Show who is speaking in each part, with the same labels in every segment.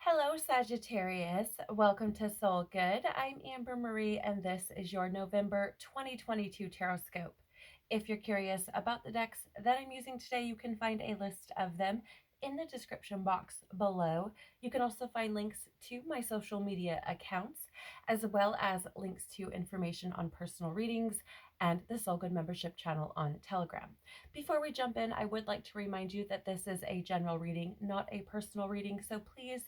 Speaker 1: Hello, Sagittarius. Welcome to Soul Good. I'm Amber Marie, and this is your November 2022 Tarotscope. If you're curious about the decks that I'm using today, you can find a list of them in the description box below. You can also find links to my social media accounts, as well as links to information on personal readings and the Soul Good membership channel on Telegram. Before we jump in, I would like to remind you that this is a general reading, not a personal reading, so please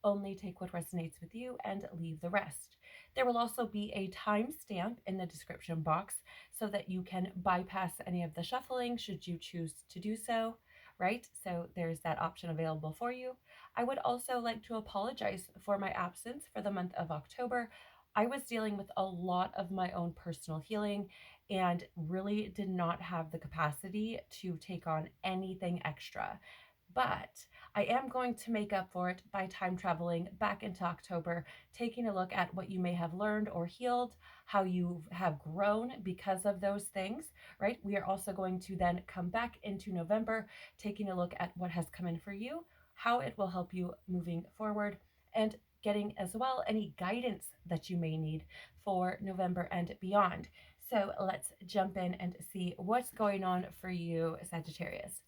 Speaker 1: only take what resonates with you and leave the rest. There will also be a timestamp in the description box so that you can bypass any of the shuffling should you choose to do so, right? So there's that option available for you. I would also like to apologize for my absence for the month of October. I was dealing with a lot of my own personal healing and really did not have the capacity to take on anything extra. But I am going to make up for it by time traveling back into October, taking a look at what you may have learned or healed, how you have grown because of those things, right? We are also going to then come back into November, taking a look at what has come in for you, how it will help you moving forward, and getting as well any guidance that you may need for November and beyond. So let's jump in and see what's going on for you, Sagittarius.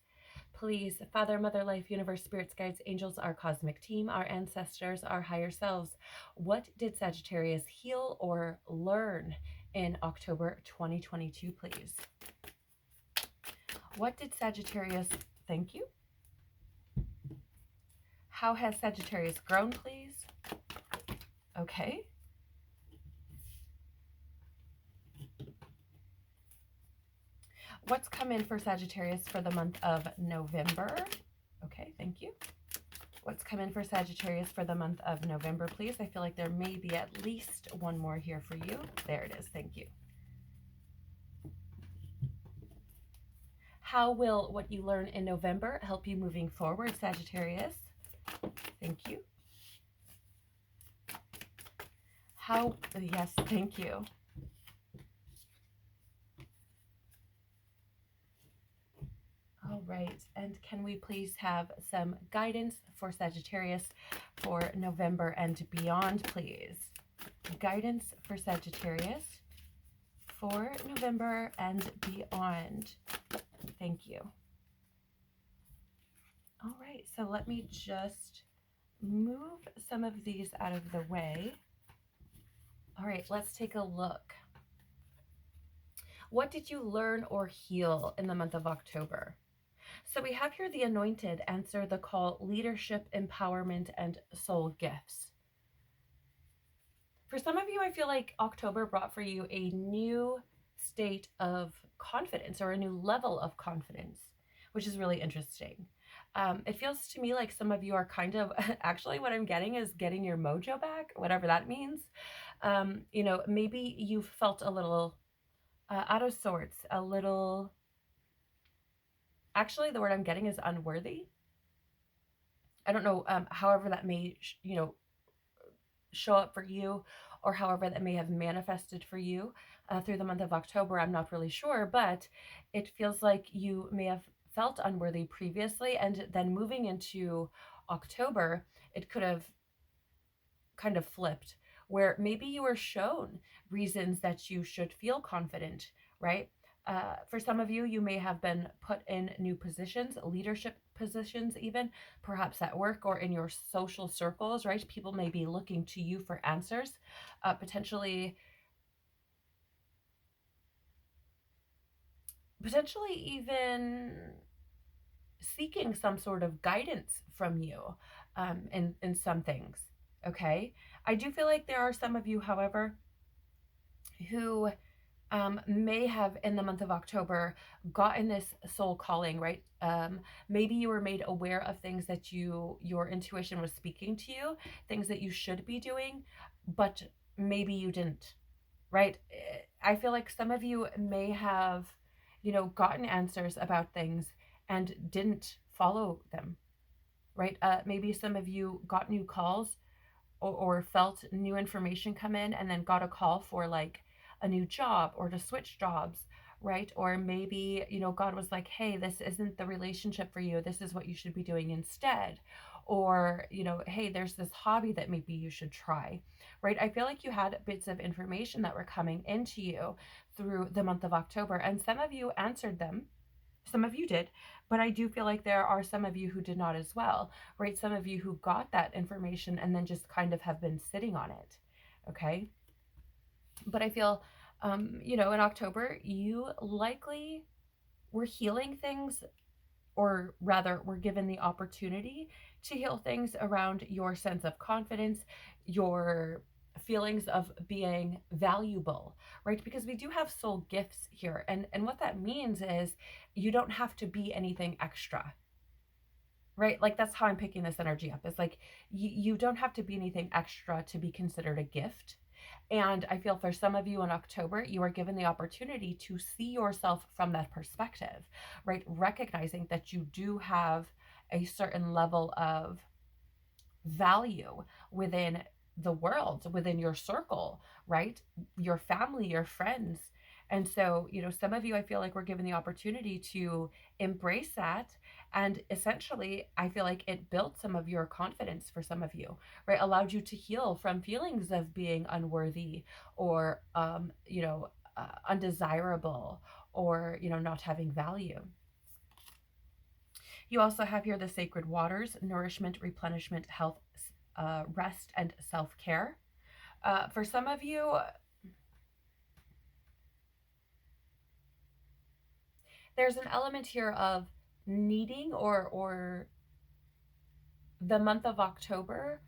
Speaker 1: Please, Father, Mother, Life, Universe, Spirits, Guides, Angels, our cosmic team, our ancestors, our higher selves, what did Sagittarius heal or learn in October 2022, please? What did Sagittarius, thank you. How has Sagittarius grown, please? Okay. What's come in for Sagittarius for the month of November? Okay, thank you. What's come in for Sagittarius for the month of November, please? I feel like there may be at least one more here for you. There it is. Thank you. How will what you learn in November help you moving forward, Sagittarius? Thank you. Yes, thank you. All right, and can we please have some guidance for Sagittarius for November and beyond, please? Guidance for Sagittarius for November and beyond. Thank you. All right, so let me just move some of these out of the way. All right, let's take a look. What did you learn or heal in the month of October? So we have here the Anointed answer the call, leadership, empowerment, and soul gifts. For some of you, I feel like October brought for you a new state of confidence or a new level of confidence, which is really interesting. It feels to me like some of you are kind of, actually what I'm getting is getting your mojo back, whatever that means. Maybe you felt a little out of sorts, a little, actually the word I'm getting is unworthy. I don't know, however that may, show up for you, or however that may have manifested for you through the month of October. I'm not really sure, but it feels like you may have felt unworthy previously, and then moving into October, it could have kind of flipped, where maybe you were shown reasons that you should feel confident, right? For some of you, you may have been put in new positions, leadership positions, even perhaps at work or in your social circles, right? People may be looking to you for answers, potentially even seeking some sort of guidance from you in some things. Okay. I do feel like there are some of you, however, who may have in the month of October gotten this soul calling, right? Maybe you were made aware of things that your intuition was speaking to you, things that you should be doing, but maybe you didn't, right? I feel like some of you may have, gotten answers about things and didn't follow them, right? Maybe some of you got new calls or felt new information come in and then got a call for like a new job or to switch jobs, right? Or maybe, God was like, hey, this isn't the relationship for you. This is what you should be doing instead. or, hey, there's this hobby that maybe you should try, right? I feel like you had bits of information that were coming into you through the month of October, and some of you answered them. Some of you did, but I do feel like there are some of you who did not as well, right? Some of you who got that information and then just kind of have been sitting on it, okay? But I feel, in October, you likely were healing things, or rather were given the opportunity to heal things around your sense of confidence, your feelings of being valuable, right? Because we do have soul gifts here. And what that means is you don't have to be anything extra, right? Like that's how I'm picking this energy up. It's like you don't have to be anything extra to be considered a gift. And I feel for some of you in October, you are given the opportunity to see yourself from that perspective, right? Recognizing that you do have a certain level of value within the world, within your circle, right? Your family, your friends. And so, some of you, I feel like we're given the opportunity to embrace that. And essentially, I feel like it built some of your confidence for some of you, right? Allowed you to heal from feelings of being unworthy or, undesirable or, not having value. You also have here the sacred waters, nourishment, replenishment, health, rest, and self-care. For some of you, there's an element here of needing or the month of October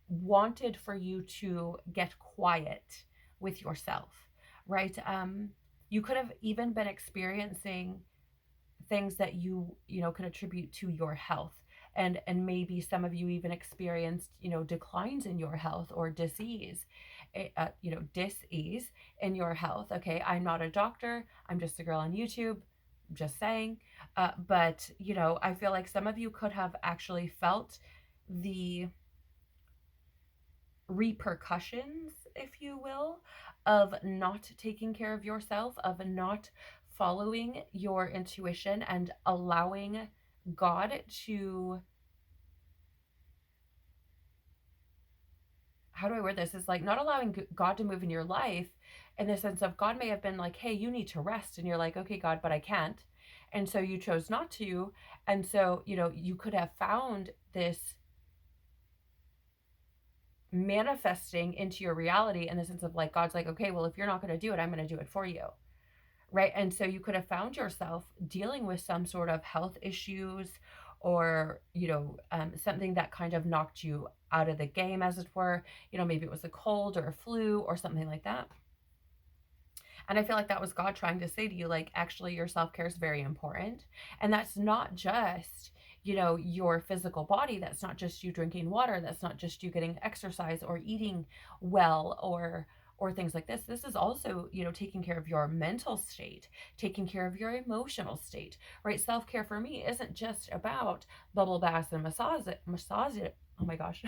Speaker 1: wanted for you to get quiet with yourself, right? You could have even been experiencing things that you can attribute to your health, and maybe some of you even experienced declines in your health or dis-ease in your health. Okay, I'm not a doctor, I'm just a girl on YouTube, just saying. But I feel like some of you could have actually felt the repercussions, if you will, of not taking care of yourself, of not following your intuition and allowing God to, how do I word this? It's like not allowing God to move in your life, in the sense of God may have been like, hey, you need to rest. And you're like, okay, God, but I can't. And so you chose not to. And so, you could have found this manifesting into your reality in the sense of like, God's like, okay, well, if you're not going to do it, I'm going to do it for you. Right. And so you could have found yourself dealing with some sort of health issues, or, something that kind of knocked you out of the game, as it were. Maybe it was a cold or a flu or something like that. And I feel like that was God trying to say to you, like, actually, your self-care is very important. And that's not just, your physical body. That's not just you drinking water. That's not just you getting exercise or eating well, or things like this. This is also, taking care of your mental state, taking care of your emotional state, right? Self-care for me isn't just about bubble baths and oh my gosh,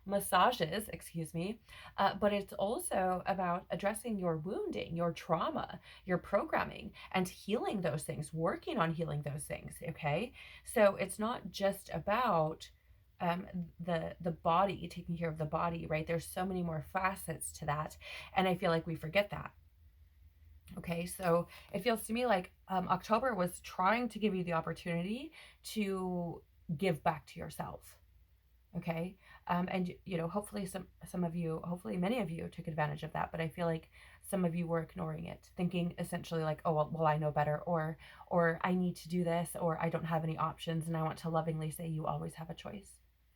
Speaker 1: massages, excuse me. But it's also about addressing your wounding, your trauma, your programming, and healing those things, working on healing those things. Okay. So it's not just about the body, taking care of the body, right? There's so many more facets to that. And I feel like we forget that. Okay, so it feels to me like October was trying to give you the opportunity to give back to yourself. Okay, and hopefully some of you, hopefully many of you took advantage of that. But I feel like some of you were ignoring it, thinking essentially like, oh well, I know better, or I need to do this, or I don't have any options. And I want to lovingly say you always have a choice,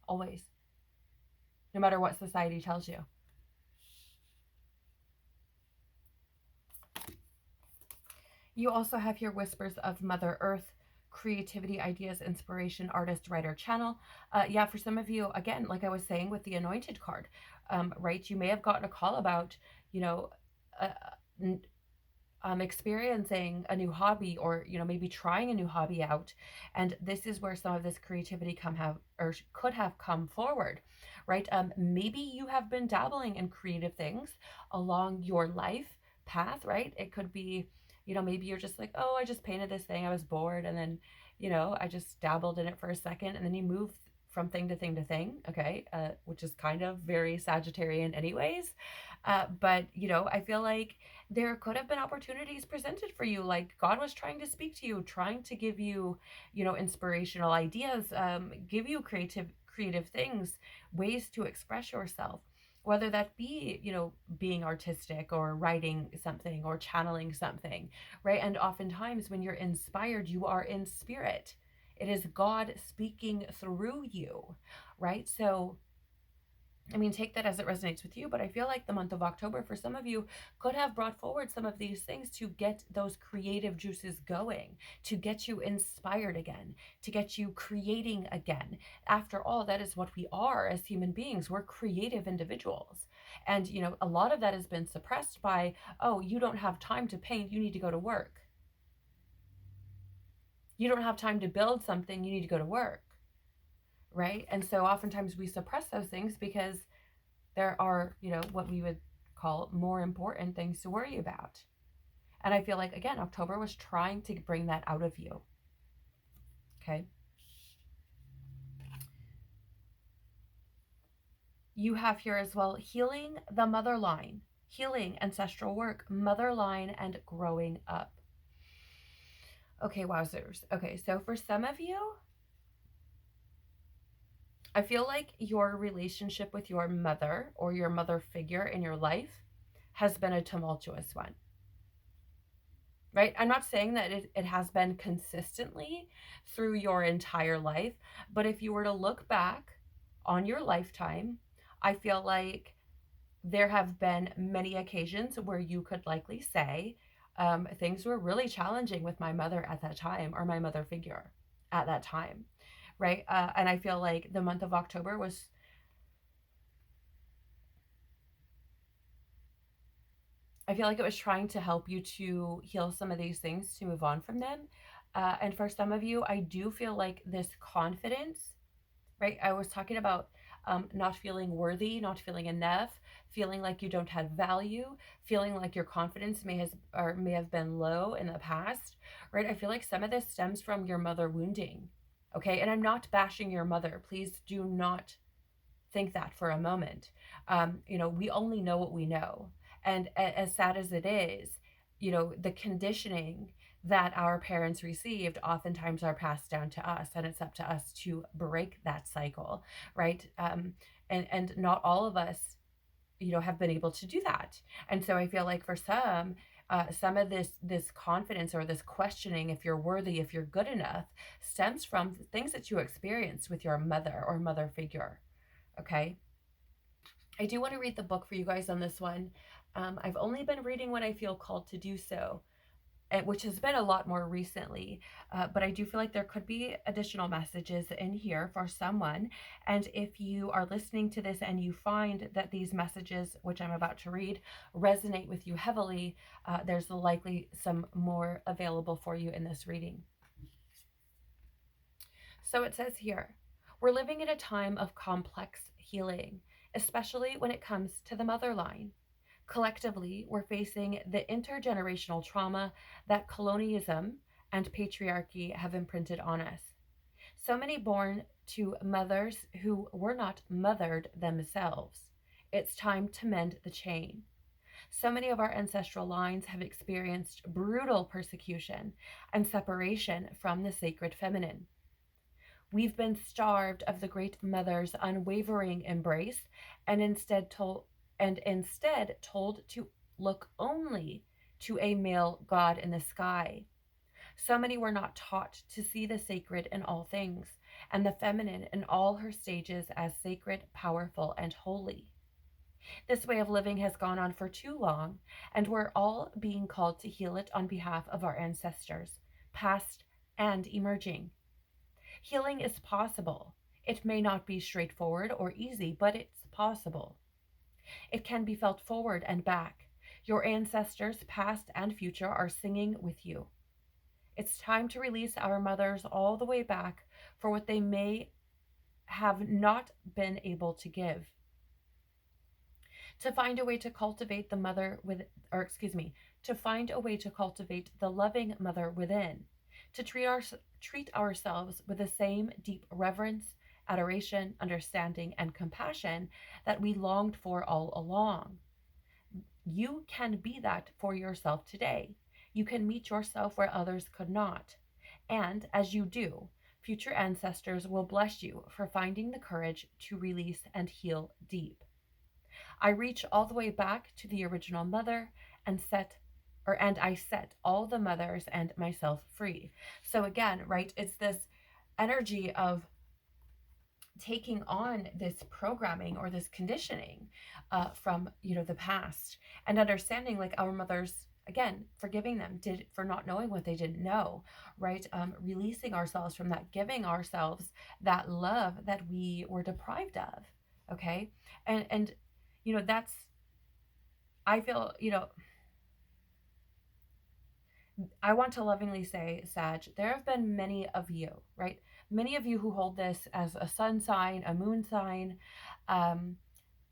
Speaker 1: always, no matter what society tells you. You also have here whispers of Mother Earth, creativity, ideas, inspiration, artist, writer, channel. Yeah, for some of you, again, like I was saying with the anointed card, right? You may have gotten a call about, uh, experiencing a new hobby, or maybe trying a new hobby out, and this is where some of this creativity could have come forward, right? Maybe you have been dabbling in creative things along your life path, right? It could be, maybe you're just like, oh, I just painted this thing, I was bored, and then I just dabbled in it for a second, and then you move from thing to thing to thing, okay, which is kind of very Sagittarian anyways. But, I feel like there could have been opportunities presented for you. Like God was trying to speak to you, trying to give you, inspirational ideas, give you creative things, ways to express yourself, whether that be, being artistic or writing something or channeling something, right? And oftentimes when you're inspired, you are in spirit. It is God speaking through you, right? So, I mean, take that as it resonates with you, but I feel like the month of October for some of you could have brought forward some of these things to get those creative juices going, to get you inspired again, to get you creating again. After all, that is what we are as human beings. We're creative individuals. And, a lot of that has been suppressed by, oh, you don't have time to paint, you need to go to work. You don't have time to build something, you need to go to work, right? And so oftentimes we suppress those things because there are, what we would call more important things to worry about. And I feel like, again, October was trying to bring that out of you. Okay. You have here as well, healing the mother line, healing ancestral work, mother line, and growing up. Okay, wowzers. Okay, so for some of you, I feel like your relationship with your mother or your mother figure in your life has been a tumultuous one, right? I'm not saying that it has been consistently through your entire life, but if you were to look back on your lifetime, I feel like there have been many occasions where you could likely say, things were really challenging with my mother at that time, or my mother figure at that time, right? And I feel like the month of October was, I feel like it was trying to help you to heal some of these things, to move on from them. And for some of you, I do feel like this confidence, right? I was talking about not feeling worthy, not feeling enough, feeling like you don't have value, feeling like your confidence may have been low in the past, right? I feel like some of this stems from your mother wounding. Okay, and I'm not bashing your mother. Please do not think that for a moment. We only know what we know. And as sad as it is, the conditioning that our parents received oftentimes are passed down to us, and it's up to us to break that cycle, right? And not all of us, have been able to do that. And so I feel like for some of this confidence or this questioning if you're worthy, if you're good enough, stems from things that you experienced with your mother or mother figure. Okay. I do want to read the book for you guys on this one. I've only been reading when I feel called to do so, which has been a lot more recently, but I do feel like there could be additional messages in here for someone. And if you are listening to this and you find that these messages, which I'm about to read, resonate with you heavily, there's likely some more available for you in this reading. So it says here, we're living in a time of complex healing, especially when it comes to the mother line. Collectively, we're facing the intergenerational trauma that colonialism and patriarchy have imprinted on us. So many born to mothers who were not mothered themselves. It's time to mend the chain. So many of our ancestral lines have experienced brutal persecution and separation from the sacred feminine. We've been starved of the great mother's unwavering embrace and instead told to look only to a male god in the sky. So many were not taught to see the sacred in all things, and the feminine in all her stages as sacred, powerful, and holy. This way of living has gone on for too long, and we're all being called to heal it on behalf of our ancestors, past and emerging. Healing is possible. It may not be straightforward or easy, but it's possible. It can be felt forward and back. Your ancestors, past and future, are singing with you. It's time to release our mothers all the way back for what they may have not been able to give. To find a way to cultivate the loving mother within. To treat ourselves with the same deep reverence, adoration, understanding, and compassion that we longed for all along. You can be that for yourself today. You can meet yourself where others could not. And as you do, future ancestors will bless you for finding the courage to release and heal deep. I reach all the way back to the original mother and I set all the mothers and myself free. So again, right, it's this energy of taking on this programming or this conditioning from the past, and understanding like our mothers, again, forgiving them did for not knowing what they didn't know, right? Releasing ourselves from that, giving ourselves that love that we were deprived of. Okay. And that's, I feel, I want to lovingly say, Sag, there have been many of you, right? Many of you who hold this as a sun sign, a moon sign, um,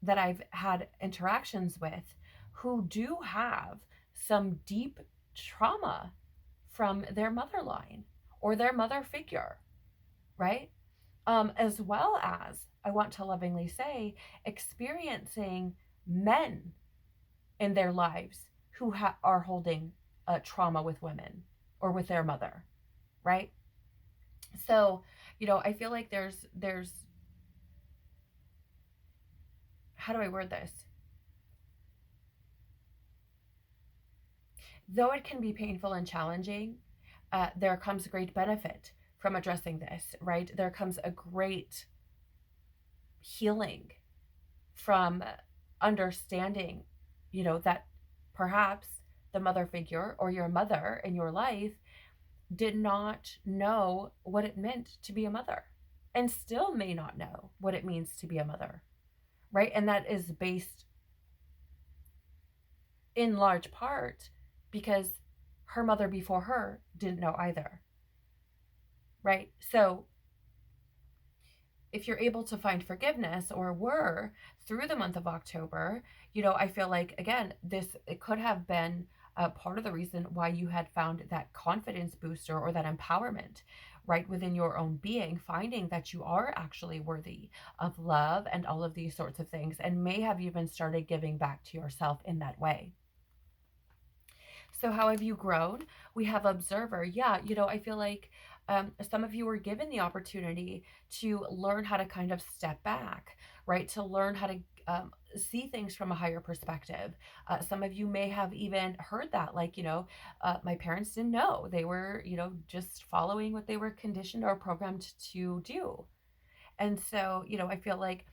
Speaker 1: that I've had interactions with, who do have some deep trauma from their mother line or their mother figure, right? As well as, I want to lovingly say, experiencing men in their lives who are holding trauma with women or with their mother, right? So, I feel like there's how do I word this? Though it can be painful and challenging, there comes great benefit from addressing this, right? There comes a great healing from understanding, that perhaps the mother figure or your mother in your life did not know what it meant to be a mother and still may not know what it means to be a mother, right? And that is based in large part because her mother before her didn't know either, right? So if you're able to find forgiveness, or were, through the month of October, I feel like, again, it could have been part of the reason why you had found that confidence booster or that empowerment right within your own being, finding that you are actually worthy of love and all of these sorts of things, and may have even started giving back to yourself in that way. So how have you grown? We have observer. Yeah, I feel like some of you were given the opportunity to learn how to kind of step back, right? To learn how to see things from a higher perspective. Some of you may have even heard that, like, my parents didn't know. They were, just following what they were conditioned or programmed to do. And so, I feel like,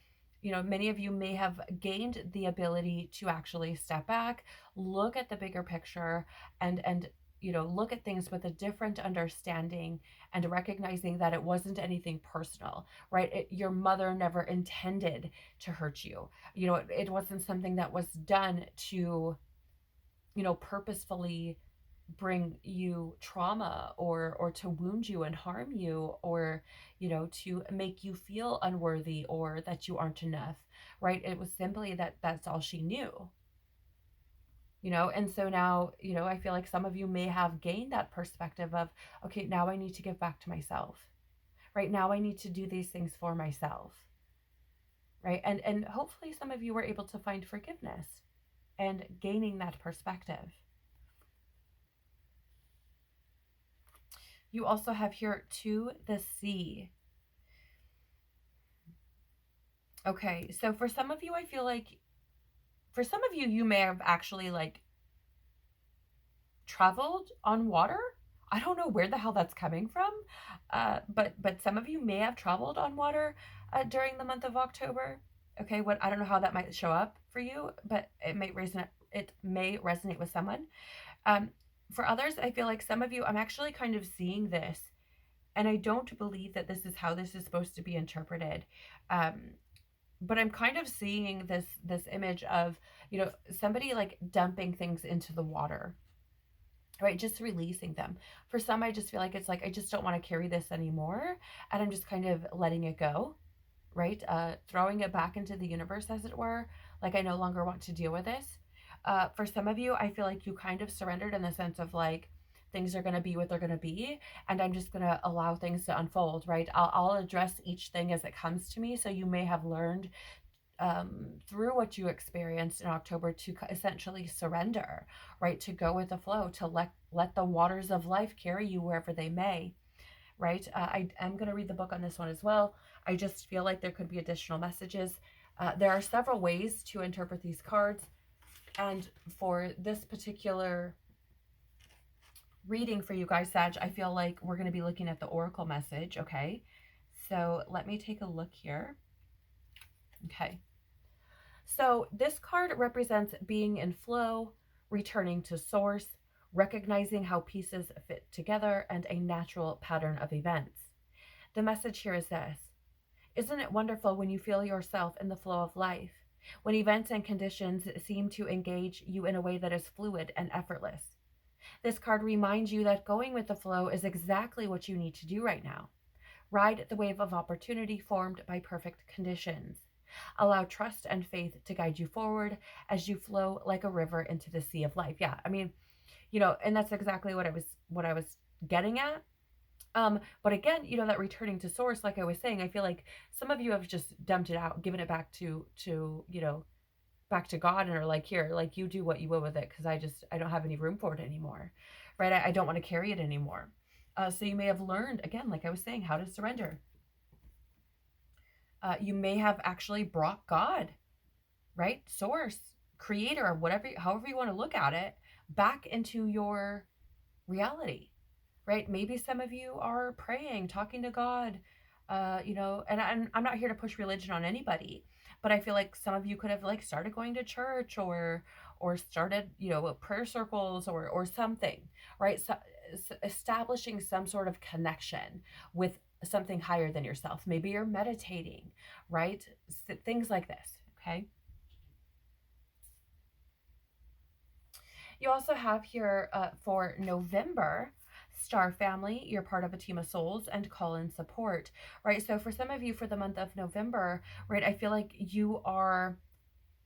Speaker 1: many of you may have gained the ability to actually step back, look at the bigger picture, and look at things with a different understanding, and recognizing that it wasn't anything personal, right? Your mother never intended to hurt you. It wasn't something that was done to, purposefully bring you trauma, or to wound you and harm you, or to make you feel unworthy or that you aren't enough, right? It was simply that that's all she knew. And so now, I feel like some of you may have gained that perspective of, okay, now I need to give back to myself, right? Now I need to do these things for myself, right? And hopefully some of you were able to find forgiveness and gaining that perspective. You also have here to the sea. Okay, so for some of you, I feel like, for some of you, you may have actually like traveled on water. I don't know where the hell that's coming from, but some of you may have traveled on water during the month of October. Okay, I don't know how that might show up for you, but it may resonate. It may resonate with someone. For others, I feel like some of you, I'm actually kind of seeing this, and I don't believe that this is how this is supposed to be interpreted. But I'm kind of seeing this image of, somebody like dumping things into the water, right? Just releasing them. For some, I just feel like it's like, I just don't want to carry this anymore, and I'm just kind of letting it go, right? Throwing it back into the universe, as it were. Like, I no longer want to deal with this. For some of you, I feel like you kind of surrendered in the sense of like, things are going to be what they're going to be, and I'm just going to allow things to unfold, right? I'll address each thing as it comes to me. So you may have learned through what you experienced in October to essentially surrender, right? To go with the flow, to let the waters of life carry you wherever they may, right? I am going to read the book on this one as well. I just feel like there could be additional messages. There are several ways to interpret these cards, and for this particular reading for you guys, Sag, I feel like we're going to be looking at the Oracle message, okay? So let me take a look here. Okay. So this card represents being in flow, returning to source, recognizing how pieces fit together, and a natural pattern of events. The message here is this: isn't it wonderful when you feel yourself in the flow of life, when events and conditions seem to engage you in a way that is fluid and effortless? This card reminds you that going with the flow is exactly what you need to do right now. Ride the wave of opportunity formed by perfect conditions. Allow trust and faith to guide you forward as you flow like a river into the sea of life. Yeah, I mean, and that's exactly what I was getting at. But again, that returning to source, like I was saying, I feel like some of you have just dumped it out, given it back to back to God, and are like, here, like, you do what you will with it, because I don't have any room for it anymore, right? I don't want to carry it anymore. So you may have learned, again, like I was saying, how to surrender. You may have actually brought God, right? Source, creator, whatever, however you want to look at it, back into your reality, right? Maybe some of you are praying, talking to God, and I'm not here to push religion on anybody, but I feel like some of you could have like started going to church or started, prayer circles or something, right? So establishing some sort of connection with something higher than yourself. Maybe you're meditating, right? Things like this, okay? You also have here for November, Star Family, you're part of a team of souls, and call in support, right? So for some of you, for the month of November, right, I feel like you are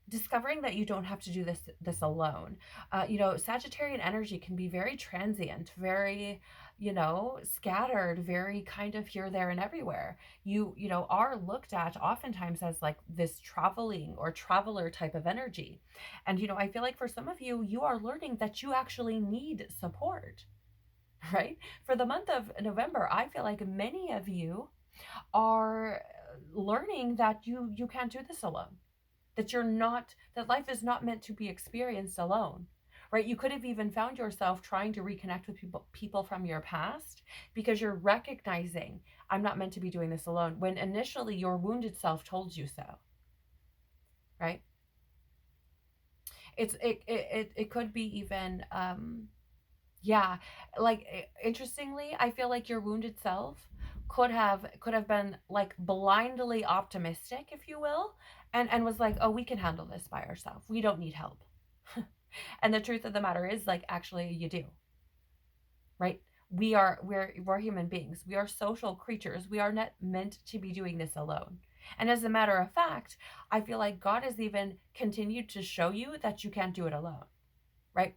Speaker 1: discovering that you don't have to do this alone. Sagittarian energy can be very transient, very, scattered, very kind of here, there, and everywhere. You are looked at oftentimes as like this traveling or traveler type of energy. And, I feel like for some of you, you are learning that you actually need support, right? For the month of November, I feel like many of you are learning that you can't do this alone, that life is not meant to be experienced alone, right? You could have even found yourself trying to reconnect with people from your past because you're recognizing, I'm not meant to be doing this alone, when initially your wounded self told you so, right? It could be even yeah, like, interestingly, I feel like your wounded self could have been like blindly optimistic, if you will, and was like, oh, we can handle this by ourselves, we don't need help. And the truth of the matter is, like, actually you do, right? We're human beings, we are social creatures, we are not meant to be doing this alone. And as a matter of fact, I feel like God has even continued to show you that you can't do it alone, right?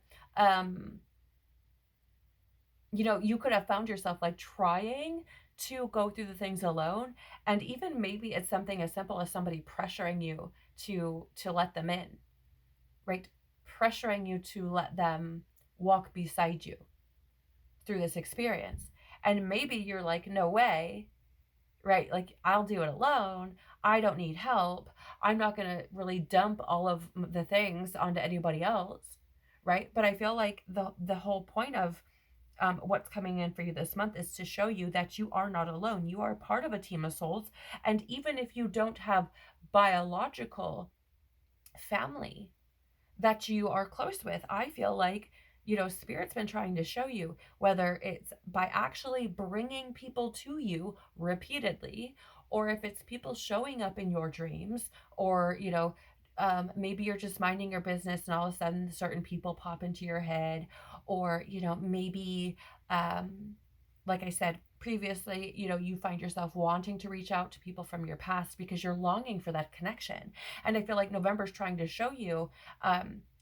Speaker 1: You could have found yourself like trying to go through the things alone, and even maybe it's something as simple as somebody pressuring you to let them in, right? Pressuring you to let them walk beside you through this experience. And maybe you're like, no way, right? Like, I'll do it alone. I don't need help. I'm not going to really dump all of the things onto anybody else, right? But I feel like the whole point of what's coming in for you this month is to show you that you are not alone. You are part of a team of souls. And even if you don't have biological family that you are close with, I feel like, Spirit's been trying to show you, whether it's by actually bringing people to you repeatedly, or if it's people showing up in your dreams, or, maybe you're just minding your business and all of a sudden certain people pop into your head, or, maybe, like I said previously, you find yourself wanting to reach out to people from your past because you're longing for that connection. And I feel like November's trying to show you,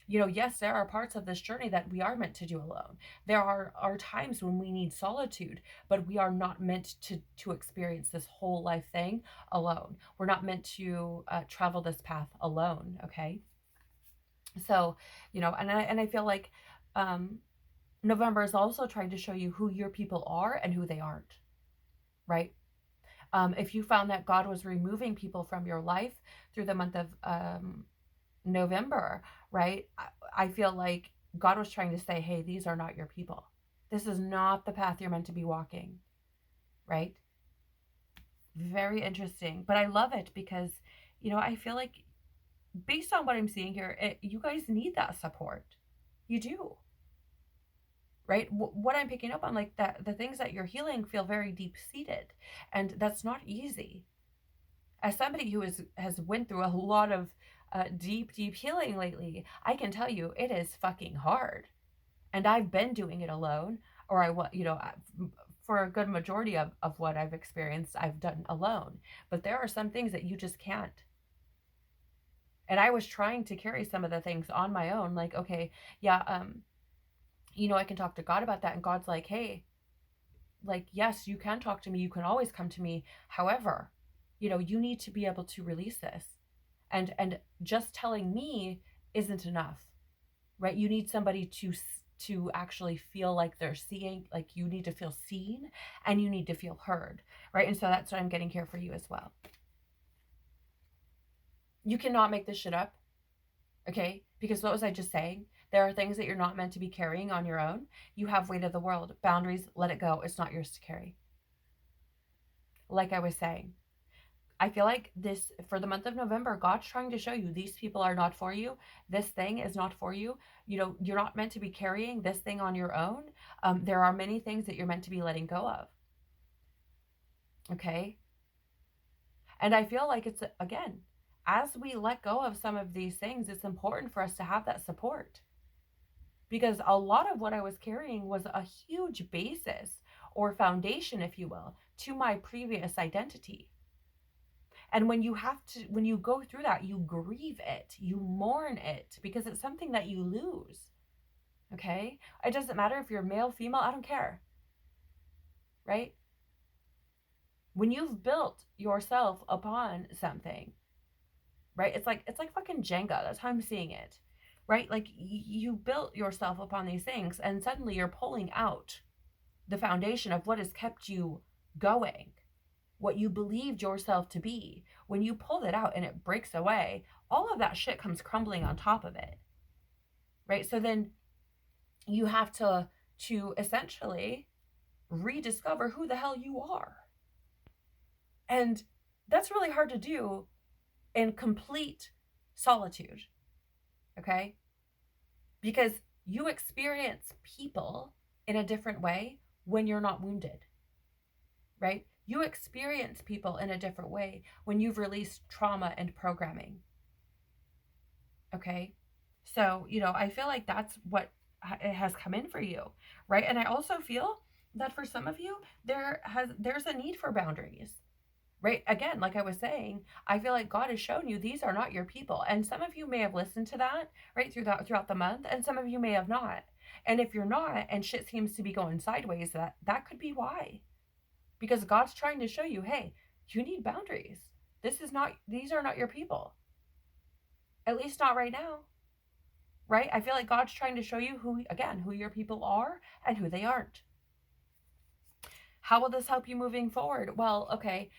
Speaker 1: Yes, there are parts of this journey that we are meant to do alone. There are times when we need solitude, but we are not meant to experience this whole life thing alone. We're not meant to travel this path alone. Okay. So, and I feel like um, November is also trying to show you who your people are and who they aren't, right? If you found that God was removing people from your life through the month of November, right? I feel like God was trying to say, hey, these are not your people. This is not the path you're meant to be walking, right? Very interesting. But I love it because, I feel like based on what I'm seeing here, you guys need that support. You do, right? What I'm picking up on, like that, the things that you're healing feel very deep seated, and that's not easy. As somebody who has went through a lot of deep healing lately, I can tell you it is fucking hard. And I've been doing it alone, or for a good majority of what I've experienced, I've done alone. But there are some things that you just can't. And I was trying to carry some of the things on my own, like, okay, yeah, I can talk to God about that. And God's like, hey, like, yes, you can talk to me. You can always come to me. However, you need to be able to release this. And just telling me isn't enough, right? You need somebody to actually feel like they're seeing, like you need to feel seen and you need to feel heard, right? And so that's what I'm getting here for you as well. You cannot make this shit up, okay? Because what was I just saying? There are things that you're not meant to be carrying on your own. You have weight of the world. Boundaries, let it go. It's not yours to carry. Like I was saying, I feel like this, for the month of November, God's trying to show you these people are not for you. This thing is not for you. You're not meant to be carrying this thing on your own. There are many things that you're meant to be letting go of. Okay. And I feel like it's, again, as we let go of some of these things, it's important for us to have that support. Because a lot of what I was carrying was a huge basis or foundation, if you will, to my previous identity. And when you go through that, you grieve it, you mourn it, because it's something that you lose. Okay? It doesn't matter if you're male, female, I don't care. Right? When you've built yourself upon something, right? It's like fucking Jenga. That's how I'm seeing it. Right? Like you built yourself upon these things and suddenly you're pulling out the foundation of what has kept you going, what you believed yourself to be. When you pull it out and it breaks away, all of that shit comes crumbling on top of it. Right? So then you have to essentially rediscover who the hell you are. And that's really hard to do in complete solitude. Okay? Because you experience people in a different way when you're not wounded. Right? You experience people in a different way when you've released trauma and programming. Okay? So, I feel like that's what it has come in for you, right? And I also feel that for some of you, there's a need for boundaries, right? Again, like I was saying, I feel like God has shown you these are not your people. And some of you may have listened to that, right, throughout the month, and some of you may have not. And if you're not, and shit seems to be going sideways, that could be why. Because God's trying to show you, hey, you need boundaries. These are not your people. At least not right now. Right? I feel like God's trying to show you who your people are and who they aren't. How will this help you moving forward? Well, okay,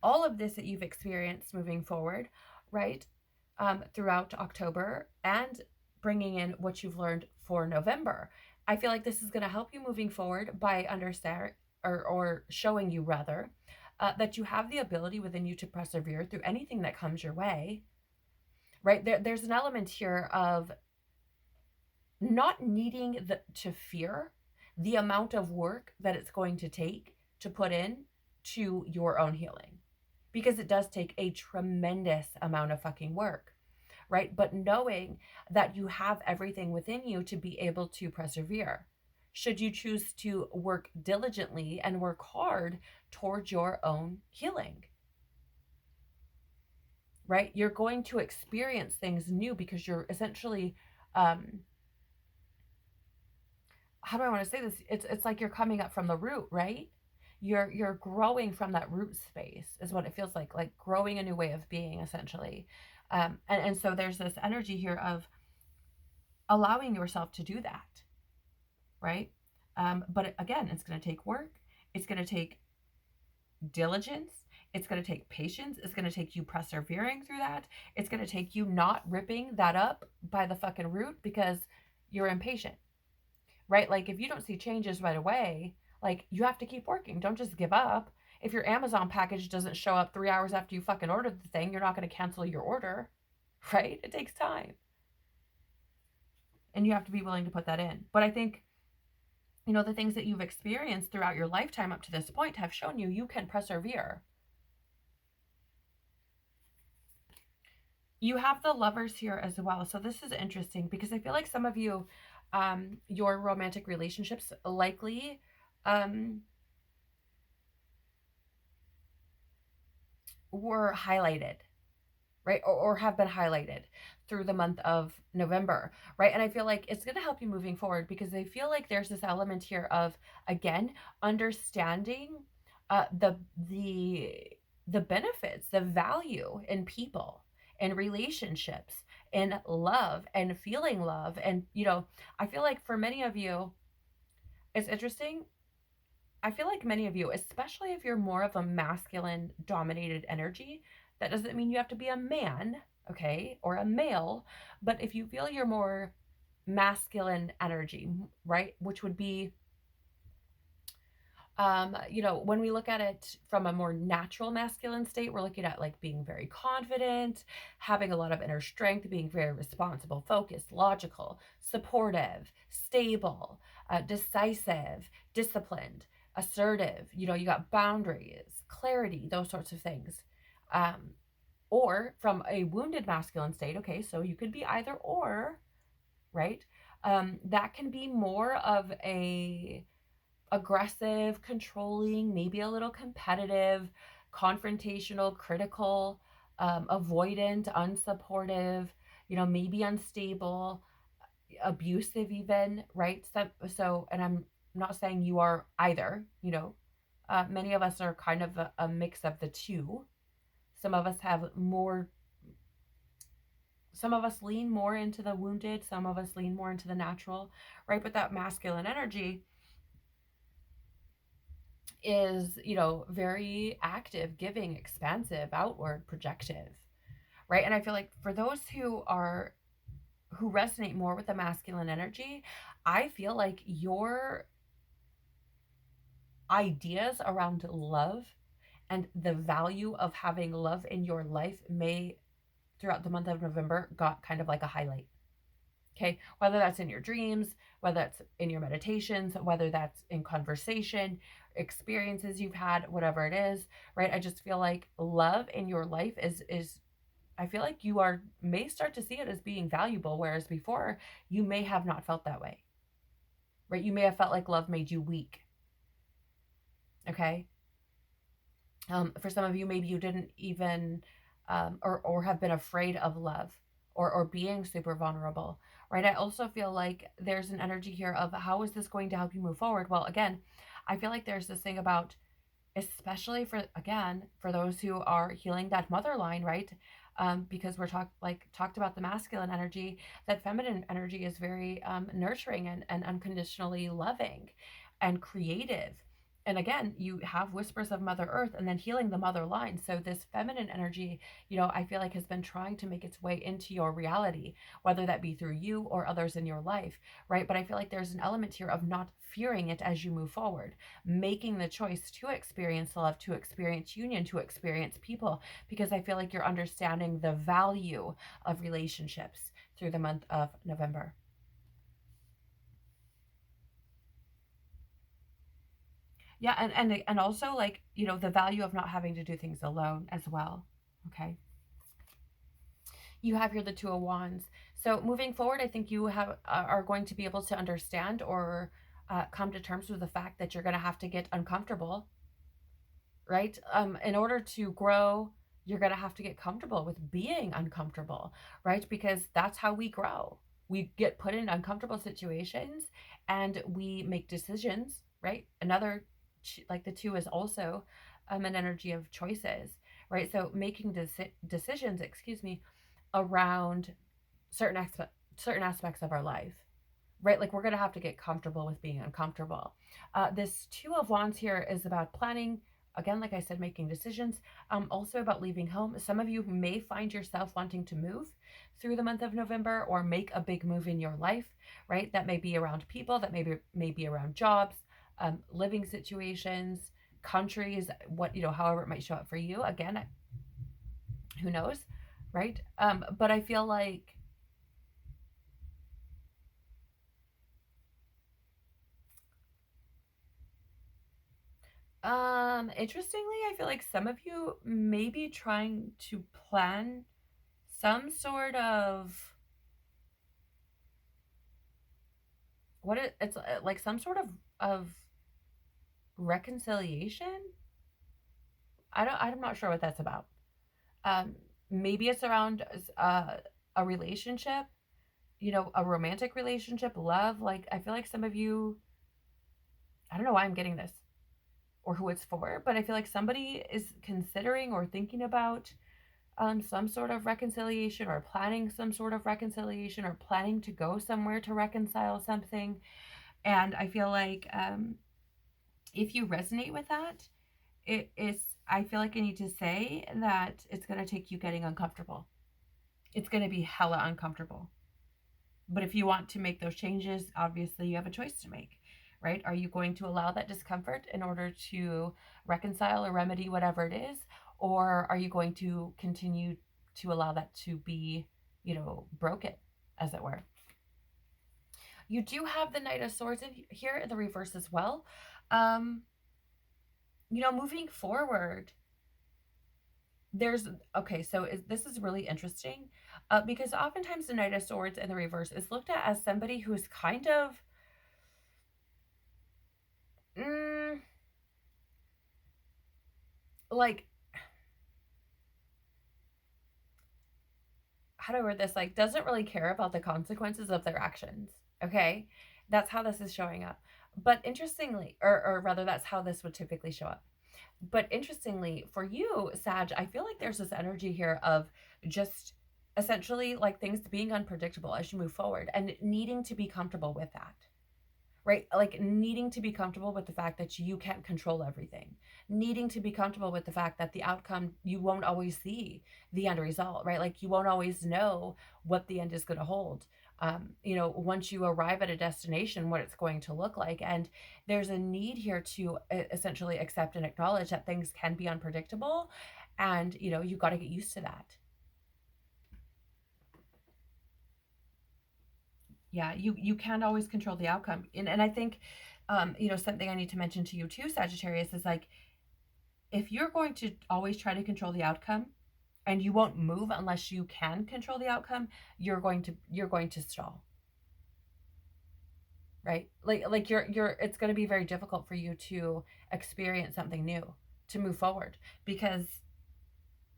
Speaker 1: all of this that you've experienced moving forward, right, throughout October and bringing in what you've learned for November, I feel like this is going to help you moving forward by understanding or showing you rather that you have the ability within you to persevere through anything that comes your way. Right? There's an element here of not needing to fear the amount of work that it's going to take to put in to your own healing, because it does take a tremendous amount of fucking work, right? But knowing that you have everything within you to be able to persevere, should you choose to work diligently and work hard towards your own healing, right? You're going to experience things new because you're essentially um, how do I want to say this? It's like you're coming up from the root, right? You're growing from that root space is what it feels like growing a new way of being, essentially. And so there's this energy here of allowing yourself to do that, right? But again, it's going to take work. It's going to take diligence. It's going to take patience. It's going to take you persevering through that. It's going to take you not ripping that up by the fucking root because you're impatient, right? Like if you don't see changes right away, like you have to keep working. Don't just give up. If your Amazon package doesn't show up 3 hours after you fucking ordered the thing, you're not going to cancel your order, right? It takes time. And you have to be willing to put that in. But I think, the things that you've experienced throughout your lifetime up to this point have shown you can persevere. You have the Lovers here as well. So this is interesting because I feel like some of you, your romantic relationships likely were highlighted, right? Or have been highlighted through the month of November, right? And I feel like it's going to help you moving forward because I feel like there's this element here of, again, understanding the benefits, the value in people and relationships and love and feeling love. And, I feel like for many of you, it's interesting. I feel like many of you, especially if you're more of a masculine dominated energy, that doesn't mean you have to be a man, okay, or a male, but if you feel you're more masculine energy, right, which would be, when we look at it from a more natural masculine state, we're looking at like being very confident, having a lot of inner strength, being very responsible, focused, logical, supportive, stable, decisive, disciplined, assertive. You got boundaries, clarity, those sorts of things. Or from a wounded masculine state, okay, so you could be either or, right? That can be more of a aggressive, controlling, maybe a little competitive, confrontational, critical, avoidant, unsupportive, maybe unstable, abusive even, right? So, and I'm not saying you are either, many of us are kind of a mix of the two. Some of us lean more into the wounded, some of us lean more into the natural, right? But that masculine energy is, very active, giving, expansive, outward, projective, right? And I feel like for those who resonate more with the masculine energy, I feel like your ideas around love and the value of having love in your life may, throughout the month of November, got kind of like a highlight. Okay, whether that's in your dreams, whether that's in your meditations, whether that's in conversation, experiences you've had, whatever it is, right? I just feel like love in your life is I feel like you may start to see it as being valuable, whereas before you may have not felt that way, right? You may have felt like love made you weak. Okay. For some of you, maybe you didn't even, or have been afraid of love or being super vulnerable, right? I also feel like there's an energy here of how is this going to help you move forward? Well, again, I feel like there's this thing about, especially for those who are healing that mother line, right? Because we're talked about the masculine energy, that feminine energy is very nurturing and unconditionally loving and creative. And again, you have whispers of Mother Earth and then healing the mother line. So this feminine energy, I feel like has been trying to make its way into your reality, whether that be through you or others in your life, right? But I feel like there's an element here of not fearing it as you move forward, making the choice to experience love, to experience union, to experience people, because I feel like you're understanding the value of relationships through the month of November. Yeah, and also like, the value of not having to do things alone as well. Okay. You have here the Two of Wands. So moving forward, I think you are going to be able to understand or come to terms with the fact that you're going to have to get uncomfortable, right? In order to grow, you're going to have to get comfortable with being uncomfortable, right? Because that's how we grow. we get put in uncomfortable situations and we make decisions, right? Another, like the two is also an energy of choices, right? So making decisions, excuse me, around certain aspects of our life, right? Like we're going to have to get comfortable with being uncomfortable. This Two of Wands here is about planning. Again, like I said, making decisions, also about leaving home. Some of you may find yourself wanting to move through the month of November or make a big move in your life, right? That may be around people, that may be around jobs, living situations, countries, what, however it might show up for you. Again, who knows, right? But I feel like interestingly, I feel like some of you may be trying to plan some sort of it's like some sort of reconciliation. I'm not sure what that's about. Um, Maybe it's around a relationship, a romantic relationship, love. Like I feel like some of you, I don't know why I'm getting this or who it's for, but I feel like somebody is considering or thinking about some sort of reconciliation or planning some sort of reconciliation or planning to go somewhere to reconcile something. And I feel like if you resonate with that, I feel like I need to say that it's going to take you getting uncomfortable. It's going to be hella uncomfortable. But if you want to make those changes, obviously you have a choice to make, right? Are you going to allow that discomfort in order to reconcile or remedy whatever it is? Or are you going to continue to allow that to be, broken, as it were? You do have the Knight of Swords here in the reverse as well. Moving forward, this is really interesting because oftentimes the Knight of Swords in the reverse is looked at as somebody who's kind of like, how do I word this? Like, doesn't really care about the consequences of their actions. Okay, that's how this is showing up. But interestingly, or rather, that's how this would typically show up. But interestingly, for you, Sag, I feel like there's this energy here of just essentially like things being unpredictable as you move forward and needing to be comfortable with that, right? Like needing to be comfortable with the fact that you can't control everything, needing to be comfortable with the fact that the outcome, you won't always see the end result, right? Like you won't always know what the end is going to hold. Once you arrive at a destination, what it's going to look like. And there's a need here to essentially accept and acknowledge that things can be unpredictable. And, you've got to get used to that. Yeah, you can't always control the outcome. And I think, something I need to mention to you too, Sagittarius, is like, if you're going to always try to control the outcome and you won't move unless you can control the outcome, you're going to stall. Right? Like it's going to be very difficult for you to experience something new, to move forward, because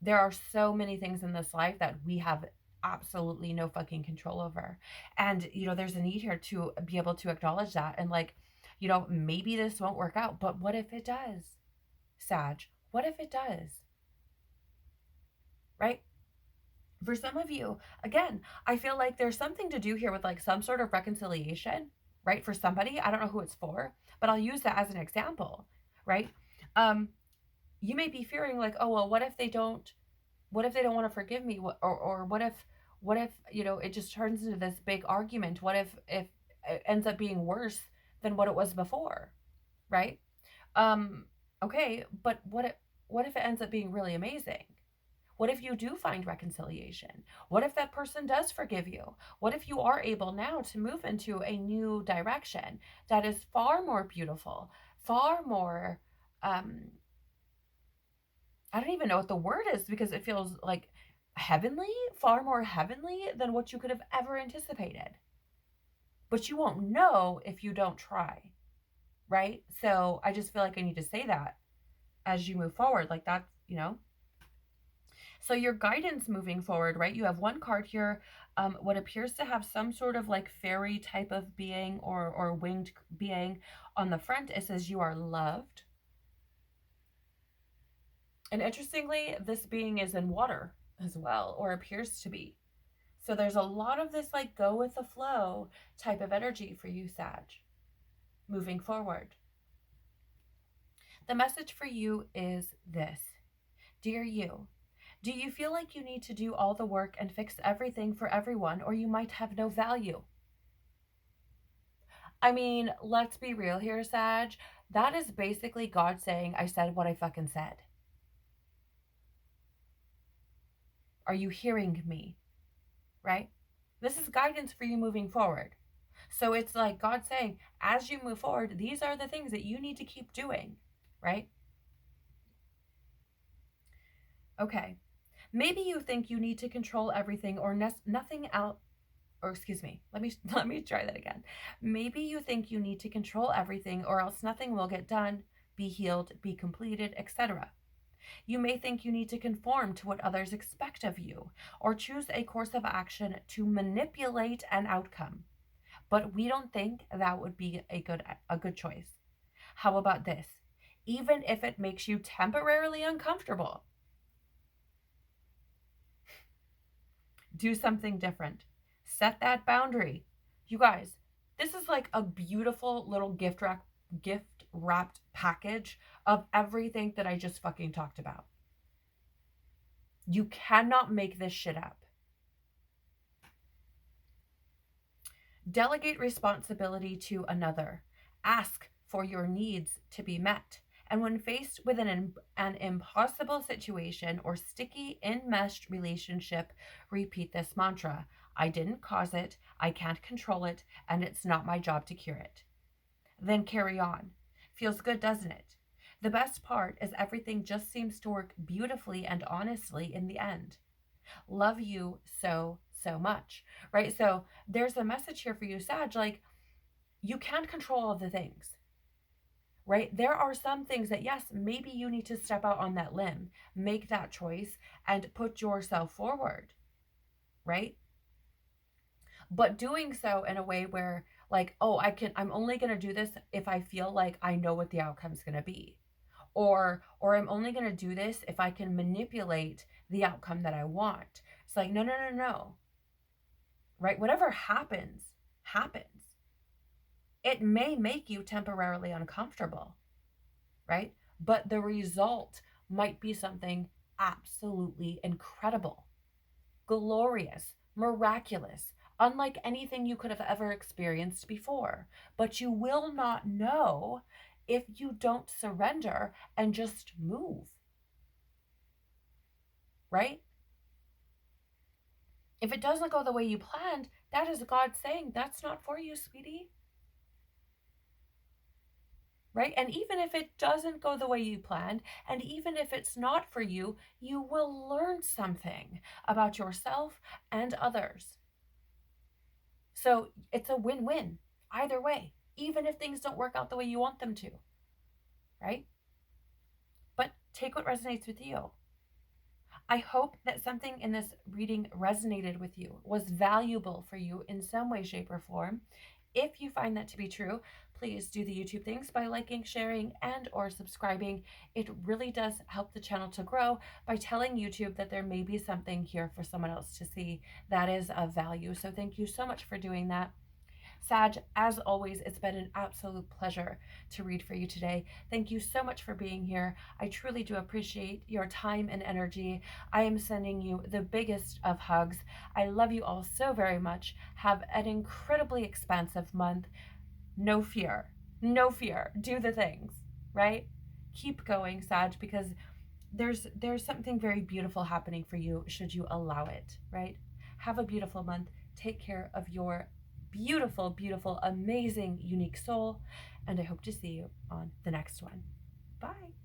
Speaker 1: there are so many things in this life that we have absolutely no fucking control over. And, there's a need here to be able to acknowledge that. And like, maybe this won't work out, but what if it does, Sag? What if it does? Right? For some of you, again, I feel like there's something to do here with like some sort of reconciliation, right? For somebody, I don't know who it's for, but I'll use that as an example, right? You may be fearing like, oh, well, what if they don't want to forgive me? Or what if, it just turns into this big argument? What if it ends up being worse than what it was before, right? Okay, but what if it ends up being really amazing? What if you do find reconciliation? What if that person does forgive you? What if you are able now to move into a new direction that is far more beautiful, far more, I don't even know what the word is because it feels like heavenly, far more heavenly than what you could have ever anticipated. But you won't know if you don't try, right? So I just feel like I need to say that as you move forward. Like that's. So your guidance moving forward, right? You have one card here, what appears to have some sort of like fairy type of being or winged being on the front. It says you are loved. And interestingly, this being is in water as well, or appears to be. So there's a lot of this like go with the flow type of energy for you, Sag, moving forward. The message for you is this. Dear you, do you feel like you need to do all the work and fix everything for everyone, or you might have no value? I mean, let's be real here, Sag. That is basically God saying, I said what I fucking said. Are you hearing me? Right? This is guidance for you moving forward. So it's like God saying, as you move forward, these are the things that you need to keep doing, right? Okay. Maybe you think you need to control everything or nothing out, or excuse me, let me try that again. Maybe you think you need to control everything or else nothing will get done, be healed, be completed, etc. You may think you need to conform to what others expect of you or choose a course of action to manipulate an outcome. But we don't think that would be a good choice. How about this? Even if it makes you temporarily uncomfortable, do something different. Set that boundary. You guys, this is like a beautiful little gift wrapped package of everything that I just fucking talked about. You cannot make this shit up. Delegate responsibility to another. Ask for your needs to be met. And when faced with an impossible situation or sticky, enmeshed relationship, repeat this mantra. I didn't cause it, I can't control it, and it's not my job to cure it. Then carry on. Feels good, doesn't it? The best part is everything just seems to work beautifully and honestly in the end. Love you so much, right? So there's a message here for you, Sag, like you can't control all the things, right? There are some things that, yes, maybe you need to step out on that limb, make that choice and put yourself forward, right? But doing so in a way where like, oh, I'm only going to do this if I feel like I know what the outcome's going to be. Or I'm only going to do this if I can manipulate the outcome that I want. It's like, no. Right? Whatever happens, happens. It may make you temporarily uncomfortable, right? But the result might be something absolutely incredible, glorious, miraculous, unlike anything you could have ever experienced before. But you will not know if you don't surrender and just move, right? If it doesn't go the way you planned, that is God saying, that's not for you, sweetie. Right? And even if it doesn't go the way you planned, and even if it's not for you, you will learn something about yourself and others. So it's a win-win either way, even if things don't work out the way you want them to, right? But take what resonates with you. I hope that something in this reading resonated with you, was valuable for you in some way, shape, or form. If you find that to be true, please do the YouTube things by liking, sharing, and or subscribing. It really does help the channel to grow by telling YouTube that there may be something here for someone else to see that is of value. So thank you so much for doing that. Sag, as always, it's been an absolute pleasure to read for you today. Thank you so much for being here. I truly do appreciate your time and energy. I am sending you the biggest of hugs. I love you all so very much. Have an incredibly expansive month. No fear. No fear. Do the things, right? Keep going, Sag, because there's something very beautiful happening for you should you allow it, right? Have a beautiful month. Take care of your beautiful, beautiful, amazing, unique soul. And I hope to see you on the next one. Bye.